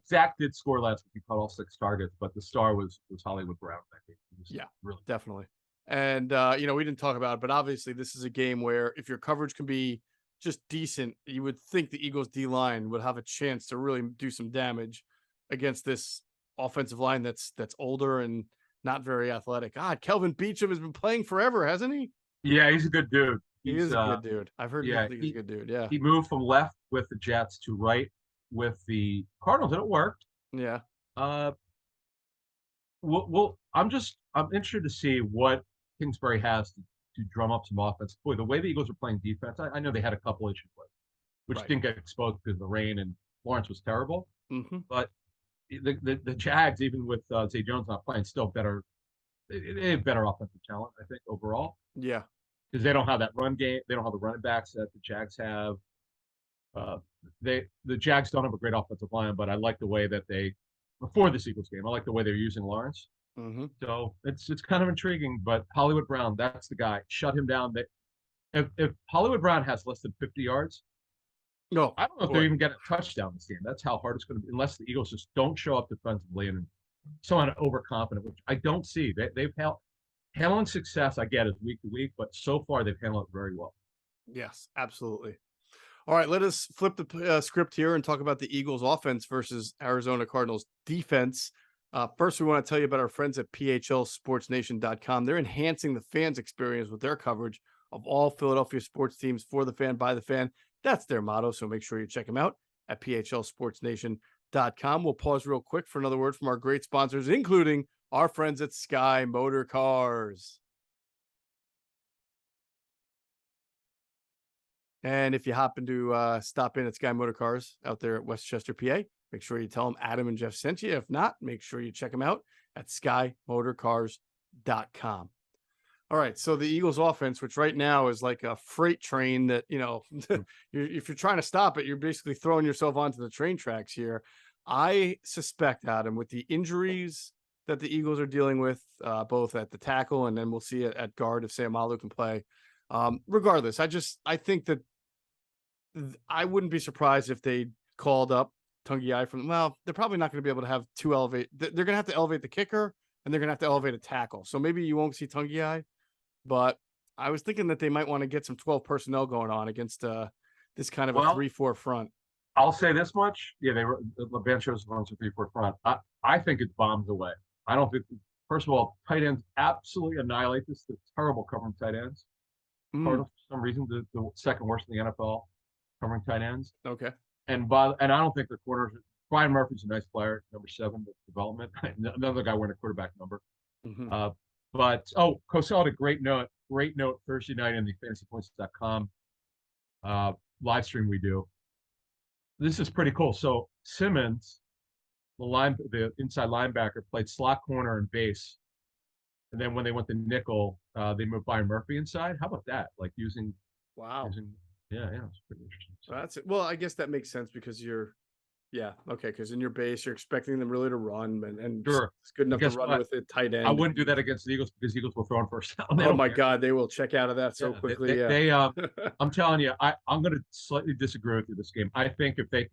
Zach did score last week. He caught all 6 targets, but the star was Hollywood Brown, I think. Yeah, really definitely. And we didn't talk about it, but obviously this is a game where if your coverage can be just decent, you would think the Eagles D line would have a chance to really do some damage against this offensive line that's older and not very athletic. God, Kelvin Beachum has been playing forever, hasn't he? Yeah, he's a good dude. He is a good dude. I've heard he's a good dude. Yeah. He moved from left with the Jets to right with the Cardinals, and it worked. Yeah. I'm interested to see what Kingsbury has to drum up some offense. Boy, the way the Eagles are playing defense, I know they had a couple issues with, which didn't get exposed because of the rain, and Lawrence was terrible. Mm-hmm. But the Jags, even with Zay Jones not playing, still better. They have better offensive talent, I think, overall. Yeah. Because they don't have that run game. They don't have the running backs that the Jags have. The Jags don't have a great offensive line, but I like the way that before this Eagles game, I like the way they're using Lawrence. Mm-hmm. So it's kind of intriguing. But Hollywood Brown, that's the guy. Shut him down. If Hollywood Brown has less than 50 yards, no, I don't know if they're even getting a touchdown this game. That's how hard it's going to be, unless the Eagles just don't show up defensively and someone overconfident, which I don't see. They've handling success, I get, is week to week, but so far they've handled it very well. Yes, absolutely. All right, let us flip the script here and talk about the Eagles offense versus Arizona Cardinals defense. First, we want to tell you about our friends at PHLSportsNation.com. They're enhancing the fans' experience with their coverage of all Philadelphia sports teams for the fan, by the fan. That's their motto, so make sure you check them out at PHLSportsNation.com. We'll pause real quick for another word from our great sponsors, including our friends at Sky Motor Cars. And if you happen to stop in at Sky Motor Cars out there at Westchester, PA, make sure you tell them Adam and Geoff sent you. If not, make sure you check them out at SkyMotorCars.com. All right, so the Eagles offense, which right now is like a freight train that, if you're trying to stop it, you're basically throwing yourself onto the train tracks here. I suspect, Adam, with the injuries that the Eagles are dealing with, both at the tackle and then we'll see it at guard if Sam Malu can play. Regardless, I think that I wouldn't be surprised if they called up Tungiai they're probably not going to be able to have two elevate. They're going to have to elevate the kicker and they're going to have to elevate a tackle. So maybe you won't see Tungiai, but I was thinking that they might want to get some 12 personnel going on against this kind of a 3-4 front. I'll say this much. Yeah, the bench shows runs a 3-4 front. I think it's bombs away. I don't think, first of all, tight ends absolutely annihilate this. They're terrible covering tight ends. For some reason, the second worst in the NFL covering tight ends. Okay. And I don't think the corners. Brian Murphy's a nice player, number 7, development. Another guy wearing a quarterback number. Mm-hmm. Cosell had a great note Thursday night in the fantasypoints.com live stream we do. This is pretty cool. So Simmons, the inside linebacker, played slot corner and base. And then when they went to nickel, they moved Brian Murphy inside. How about that? Like using yeah, it's pretty interesting. So that's it. Well, I guess that makes sense because because in your base you're expecting them really to run and sure. It's good enough to run with it tight end. I wouldn't do that against the Eagles because the Eagles will throw on first down. Oh my God, they will check out of that so quickly. I'm telling you, I'm going to slightly disagree with you this game. I think if they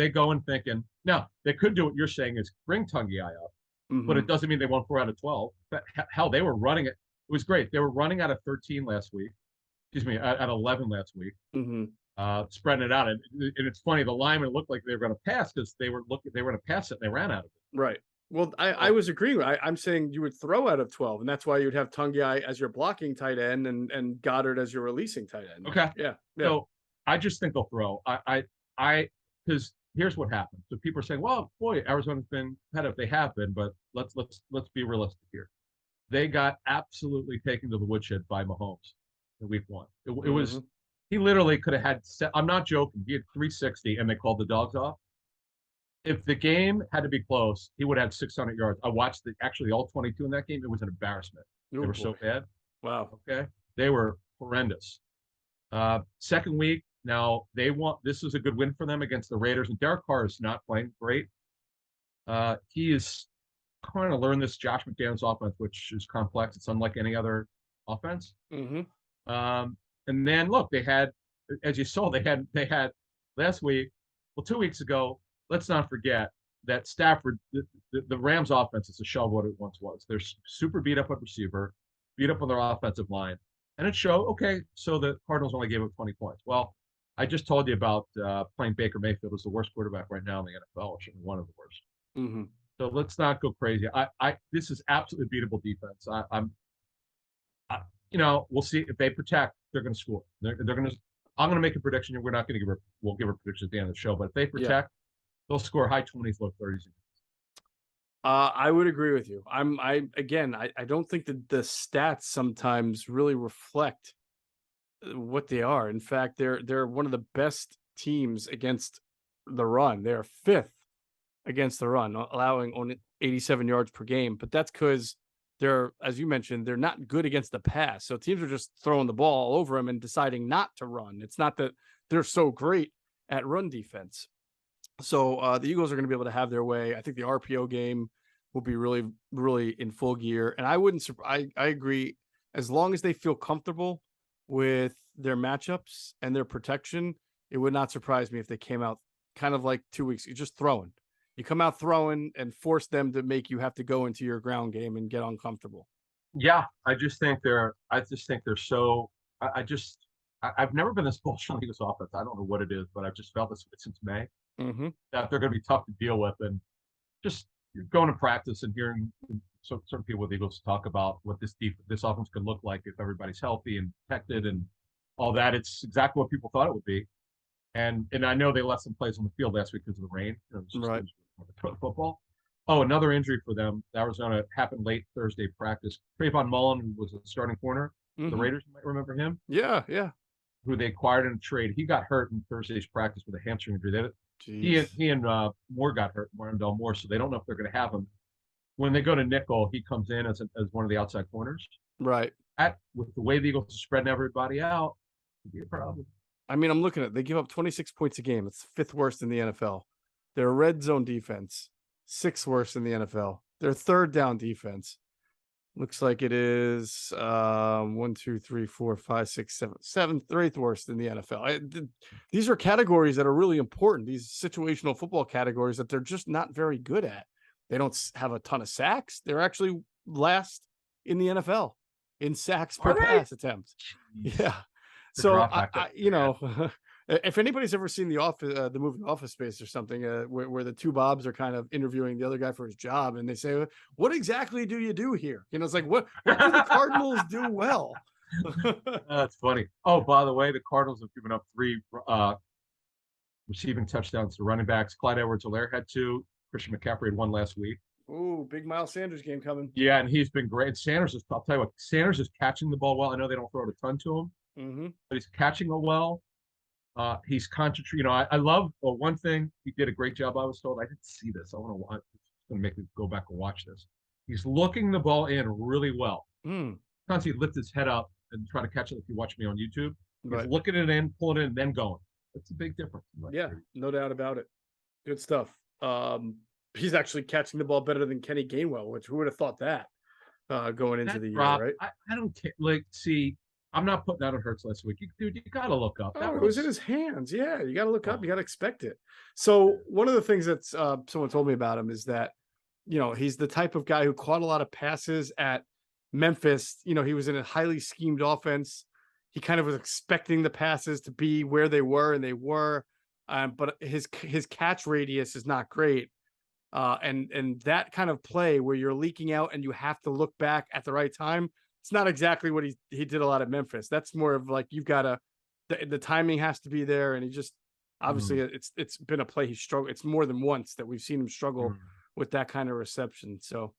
go in thinking, now they could do what you're saying is bring Tungiai up. Mm-hmm. But it doesn't mean they won't throw out of 12. But hell, they were running it. It was great. They were running out of 13 last week. Excuse me, at 11 last week. Mm-hmm. Spreading it out. And it's funny, the linemen looked like they were going to pass because they were going to pass it and they ran out of it. Right. Well, I was agreeing. I'm saying you would throw out of 12, and that's why you'd have Tungiai as your blocking tight end and Goddard as your releasing tight end. Okay. Yeah. So I just think they'll throw. Because here's what happened. So people are saying, well, boy, Arizona's been competitive. They have been, but let's be realistic here. They got absolutely taken to the woodshed by Mahomes in week 1. It was, he literally could have had, I'm not joking, he had 360 and they called the dogs off. If the game had to be close, he would have had 600 yards. I watched all 22 in that game. It was an embarrassment. They were so bad. Wow. Okay. They were horrendous. Second week, now this is a good win for them against the Raiders, and Derek Carr is not playing great. He is kind of learned this Josh McDaniels offense, which is complex. It's unlike any other offense. Mm-hmm. And then look, they had, as you saw, they had last week, well, 2 weeks ago. Let's not forget that Stafford, the Rams offense is a shell of what it once was. They're super beat up at receiver, beat up on their offensive line. And it showed, okay, so the Cardinals only gave up 20 points. Well, I just told you about playing Baker Mayfield as the worst quarterback right now in the NFL, or one of the worst. Mm-hmm. So let's not go crazy. This is absolutely beatable defense. We'll see if they protect, they're going to score. They're going to. I'm going to make a prediction. We're not going to we'll give a prediction at the end of the show. But if they protect, they'll score high 20s, low 30s. I would agree with you. I don't think that the stats sometimes really reflect what they are. In fact, they're one of the best teams against the run. They're fifth against the run, allowing only 87 yards per game. But that's because they're, as you mentioned, they're not good against the pass. So teams are just throwing the ball all over them and deciding not to run. It's not that they're so great at run defense. So the Eagles are going to be able to have their way. I think the RPO game will be really, really in full gear. And I agree. As long as they feel comfortable with their matchups and their protection, it would not surprise me if they came out kind of like 2 weeks, just throwing. You come out throwing and force them to make you have to go into your ground game and get uncomfortable. Yeah, I just think they're so. I've never been this bullish on the Eagles offense. I don't know what it is, but I've just felt this since May that they're going to be tough to deal with. And just going to practice and hearing certain people with the Eagles talk about what this offense could look like if everybody's healthy and protected and all that. It's exactly what people thought it would be. And I know they left some plays on the field last week because of the rain. Right. Football. Oh, another injury for them. Arizona happened late Thursday practice. Trayvon Mullen, who was a starting corner, the Raiders, you might remember him. Yeah. Who they acquired in a trade. He got hurt in Thursday's practice with a hamstring injury. He and Moore got hurt, Marindale Moore, so they don't know if they're going to have him. When they go to nickel, he comes in as one of the outside corners. Right. With the way the Eagles are spreading everybody out, it'd be a problem. I mean, I'm looking at it. They give up 26 points a game. It's fifth worst in the NFL. Their red zone defense, sixth worst in the NFL. Their third down defense looks like it is 1, 2, 3, 4, 5, 6, 7, eighth worst in the NFL. These are categories that are really important. These situational football categories that they're just not very good at. They don't have a ton of sacks. They're actually last in the NFL in sacks per pass attempt. Yeah. So if anybody's ever seen the movie Office Space or something, where the two Bobs are kind of interviewing the other guy for his job, and they say, "What exactly do you do here?" It's like, what do the Cardinals do well? That's funny. Oh, by the way, the Cardinals have given up 3 receiving touchdowns to running backs. Clyde Edwards-Helaire had 2. Christian McCaffrey had 1 last week. Ooh, big Miles Sanders game coming. Yeah, and he's been great. I'll tell you what, Sanders is catching the ball well. I know they don't throw it a ton to him, but he's catching it well. He's concentrating. I love one thing he did a great job. I was told, I didn't see this. I want to watch. It's going to make me go back and watch this. He's looking the ball in really well. Sometimes he lifts his head up and try to catch it. If you watch me on YouTube, he's looking it in, pulling it in, then going. That's a big difference. Yeah, no doubt about it. Good stuff. He's actually catching the ball better than Kenny Gainwell, which who would have thought that going into the year, right? I don't care. I'm not putting that on Ertz last week. Dude, you got to look up. It was in his hands. Yeah, you got to look up. You got to expect it. So one of the things that someone told me about him is that, he's the type of guy who caught a lot of passes at Memphis. He was in a highly schemed offense. He kind of was expecting the passes to be where they were, and they were. But his catch radius is not great. And that kind of play where you're leaking out and you have to look back at the right time, it's not exactly what he did a lot at Memphis. That's more of like you've got to the timing has to be there, and he just obviously it's been a play he struggled. It's more than once that we've seen him struggle with that kind of reception. So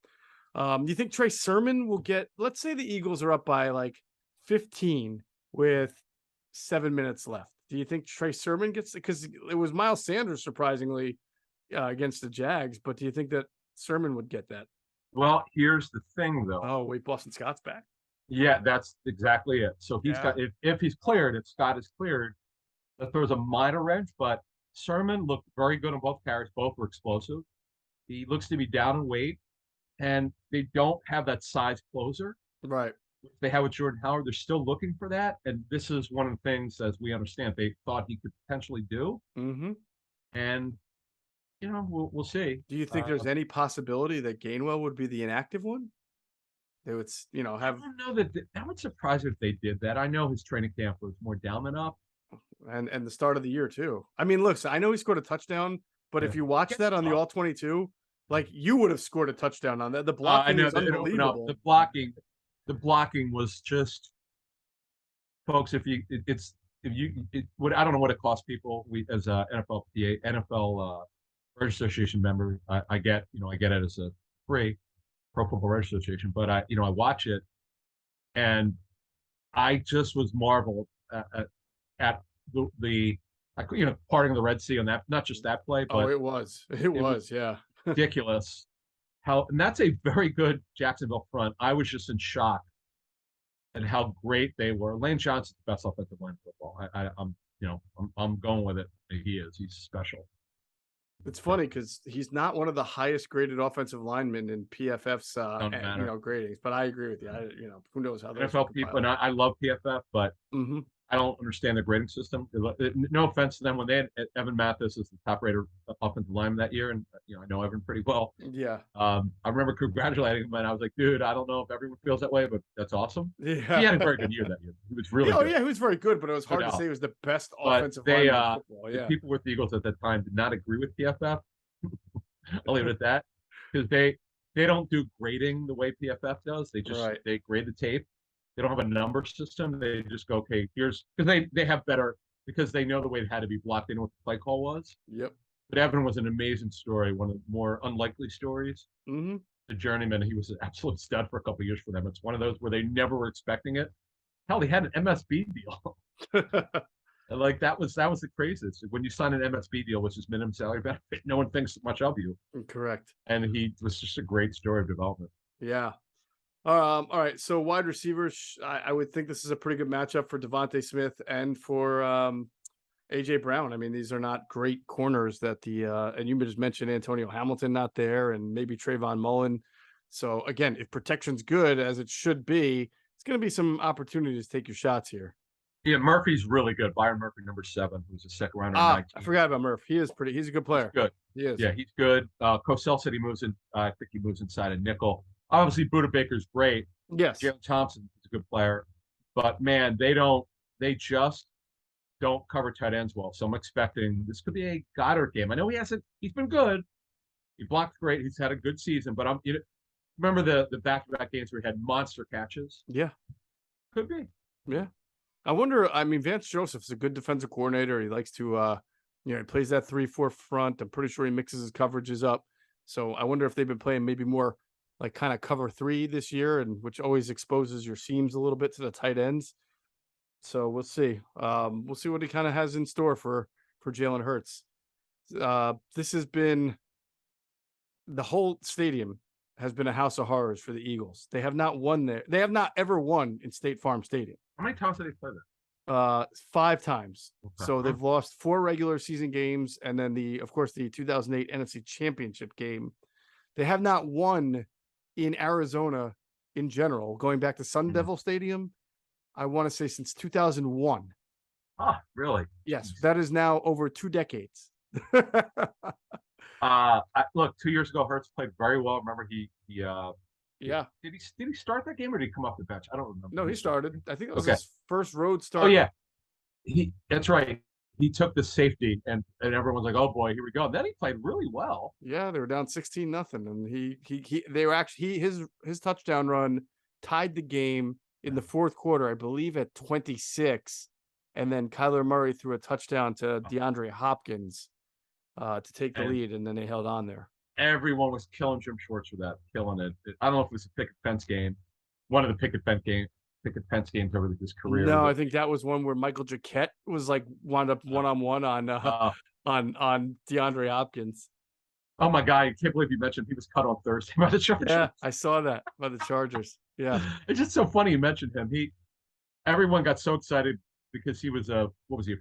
do you think Trey Sermon will get, let's say the Eagles are up by like 15 with 7 minutes left. Do you think Trey Sermon gets it? Because it was Miles Sanders surprisingly against the Jags, but do you think that Sermon would get that? Well, here's the thing, though. Oh, wait, Boston Scott's back. Yeah, that's exactly it. So he's Yeah. got if he's cleared, if Scott is cleared, that throws a minor wrench. But Sermon looked very good on both carries. Both were explosive. He looks to be down in weight, and they don't have that size closer. Right. They have with Jordan Howard. They're still looking for that, and this is one of the things, as we understand, they thought he could potentially do. Mm-hmm. And we'll see. Do you think there's any possibility that Gainwell would be the inactive one? They would, have. I don't know that would surprise me if they did that. I know his training camp was more down than up, and the start of the year too. I mean, look, so I know he scored a touchdown, but if you watch that on the All 22, like you would have scored a touchdown on that. The blocking is unbelievable. The blocking was just, folks. I don't know what it costs people. We as a NFL Writers Association member, I get it as a free Pro Football Writers Association, but I watch it, and I just was marveled at the parting of the Red Sea on that. Not just that play, but it was yeah, ridiculous. And that's a very good Jacksonville front. I was just in shock at how great they were. Lane Johnson's the best offensive line in football. I'm going with it. He's special. It's funny because he's not one of the highest graded offensive linemen in PFF's gradings, but I agree with you. Who knows how those NFL people, and I love PFF, but I don't understand the grading system. No offense to them, when they had Evan Mathis as the top rated offensive lineman that year, and I know Evan pretty well. Yeah. I remember congratulating him, and I was like, dude, I don't know if everyone feels that way, but that's awesome. Yeah. He had a very good year that year. He was really good. Yeah, he was very good, but it was hard to say he was the best offensive lineman in football. Yeah. The people with the Eagles at that time did not agree with PFF. I'll leave it at that, because they don't do grading the way PFF does. They just they grade the tape. They don't have a number system. They just go, okay, here's, because they have better, because they know the way it had to be blocked. They know what the play call was. Yep. But Evan was an amazing story, one of the more unlikely stories. Mm-hmm. The journeyman, he was an absolute stud for a couple of years for them. It's one of those where they never were expecting it. Hell, he had an MSB deal. And like that was the craziest. When you sign an MSB deal, which is minimum salary benefit, no one thinks much of you. Correct. And he was just a great story of development. Yeah. All right. So wide receivers, I would think this is a pretty good matchup for Devonte Smith and for AJ Brown. I mean, these are not great corners that and you just mentioned Antonio Hamilton not there, and maybe Trayvon Mullen. So again, if protection's good, as it should be, it's going to be some opportunities to take your shots here. Yeah, Murphy's really good. Byron Murphy, number 7, who's a second rounder. I forgot about Murphy. He's a good player. He's good. He is. Yeah, he's good. Cosell said he moves in. I think he moves inside a nickel. Obviously, Budda Baker's great. Yes. Jalen Thompson is a good player. But man, they just don't cover tight ends well. So I'm expecting this could be a Goddard game. I know he's been good. He blocked great. He's had a good season, but remember the back-to-back games where he had monster catches? Yeah. Could be. Yeah. I wonder, Vance Joseph's a good defensive coordinator. He likes to, he plays that 3-4 front. I'm pretty sure he mixes his coverages up. So I wonder if they've been playing maybe more like kind of cover 3 this year, and which always exposes your seams a little bit to the tight ends. So we'll see. We'll see what he kind of has in store for Jalen Hurts. This has been, the whole stadium has been a house of horrors for the Eagles. They have not won there. They have not ever won in State Farm Stadium. How many times did they play there? 5 times. Okay. So they've lost 4 regular season games, and then of course the 2008 NFC Championship game. They have not won in Arizona in general, going back to Sun Devil Stadium, I want to say since 2001. Ah, really? Yes, that is now over 2 decades. Look, 2 years ago, Hurts played very well. Remember, he yeah. Did he start that game, or did he come off the bench? I don't remember. No, he started. I think it was his first road start. Oh yeah, that's right. He took the safety, and everyone's like, "Oh boy, here we go." And then he played really well. Yeah, they were down 16-0, and his touchdown run tied the game in the fourth quarter, I believe, at 26, and then Kyler Murray threw a touchdown to DeAndre Hopkins to take the lead, and then they held on there. Everyone was killing Jim Schwartz for that, killing it. I don't know if it was a picket fence game, one of the picket fence games over his career. No, I think that was one where Michael Jaquette was like wound up one-on-one on DeAndre Hopkins. Oh my God, I can't believe you mentioned he was cut on Thursday by the Chargers. Yeah, I saw that by the Chargers. Yeah. It's just so funny you mentioned him. Everyone got so excited because he was a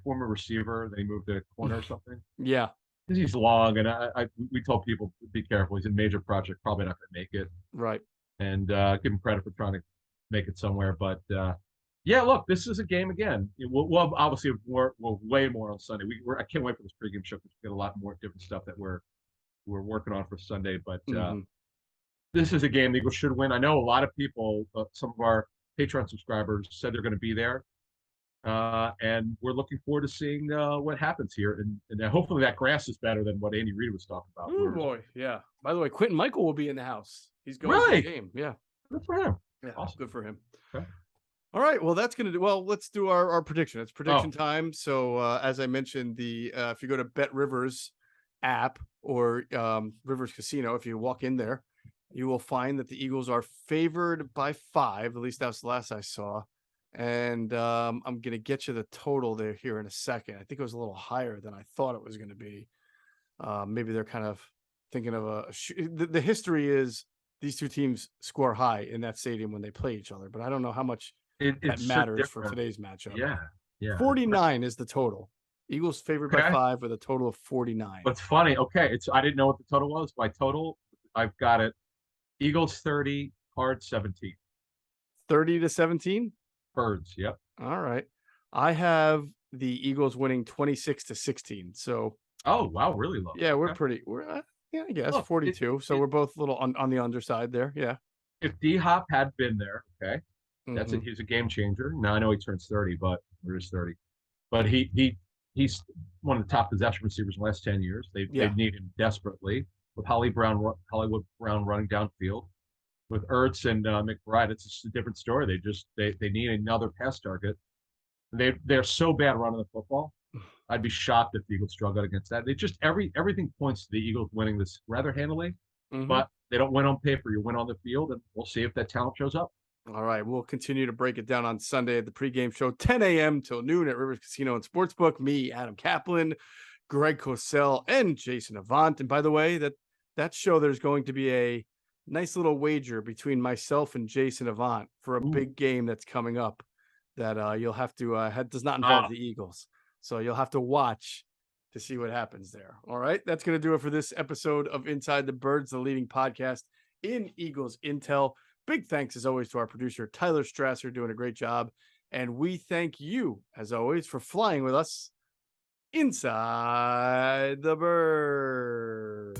former receiver. Then he moved to corner or something. Yeah. Because he's long, and we told people be careful. He's a major project, probably not going to make it. Right. And give him credit for trying to make it somewhere. But yeah, look, this is a game again. We'll obviously we're way more on Sunday. I can't wait for this pregame show because we get a lot more different stuff that we're working on for Sunday. But this is a game the Eagles should win. I know a lot of people, some of our Patreon subscribers, said they're going to be there. And we're looking forward to seeing what happens here. And hopefully that grass is better than what Andy Reid was talking about. Oh, boy. Yeah. By the way, Quentin Michael will be in the house. He's going to the game. Yeah. Good for him. Yeah. Awesome. Good for him. Okay. All right. Well, that's going to do. Well, let's do our prediction. It's prediction time. So, as I mentioned, if you go to Bet Rivers app or Rivers Casino, if you walk in there, you will find that the Eagles are favored by 5. At least that's the last I saw. And I'm going to get you the total there here in a second. I think it was a little higher than I thought it was going to be. Maybe they're kind of thinking of the history is these two teams score high in that stadium when they play each other, but I don't know how much that matters for today's matchup. Yeah. 49 is the total. Eagles favored by 5 with a total of 49. But it's funny. Okay, I didn't know what the total was. By total, I've got it. Eagles 30, Cards 17. 30-17? Birds, yep. All right. I have the Eagles winning 26-16. So. Oh, wow, really low. Yeah, we're I guess look, 42. So we're both a little on the underside there. Yeah. If D-Hop had been there, okay, that's it. He's a game changer. Now I know he turns 30, but we're just 30. But he's one of the top possession receivers in the last 10 years. They need him desperately with Hollywood Brown running downfield. With Ertz and McBride, it's just a different story. They need another pass target. They're so bad running the football. I'd be shocked if the Eagles struggled against that. They just everything points to the Eagles winning this rather handily, but they don't win on paper. You win on the field, and we'll see if that talent shows up. All right, we'll continue to break it down on Sunday at the pregame show, 10 a.m. till noon at Rivers Casino and Sportsbook. Me, Adam Caplan, Greg Cosell, and Jason Avant. And by the way, that show there's going to be a nice little wager between myself and Jason Avant for a big game that's coming up that you'll have to does not involve the Eagles. So you'll have to watch to see what happens there. All right. That's going to do it for this episode of Inside the Birds, the leading podcast in Eagles Intel. Big thanks, as always, to our producer, Tyler Strasser, doing a great job. And we thank you, as always, for flying with us inside the bird.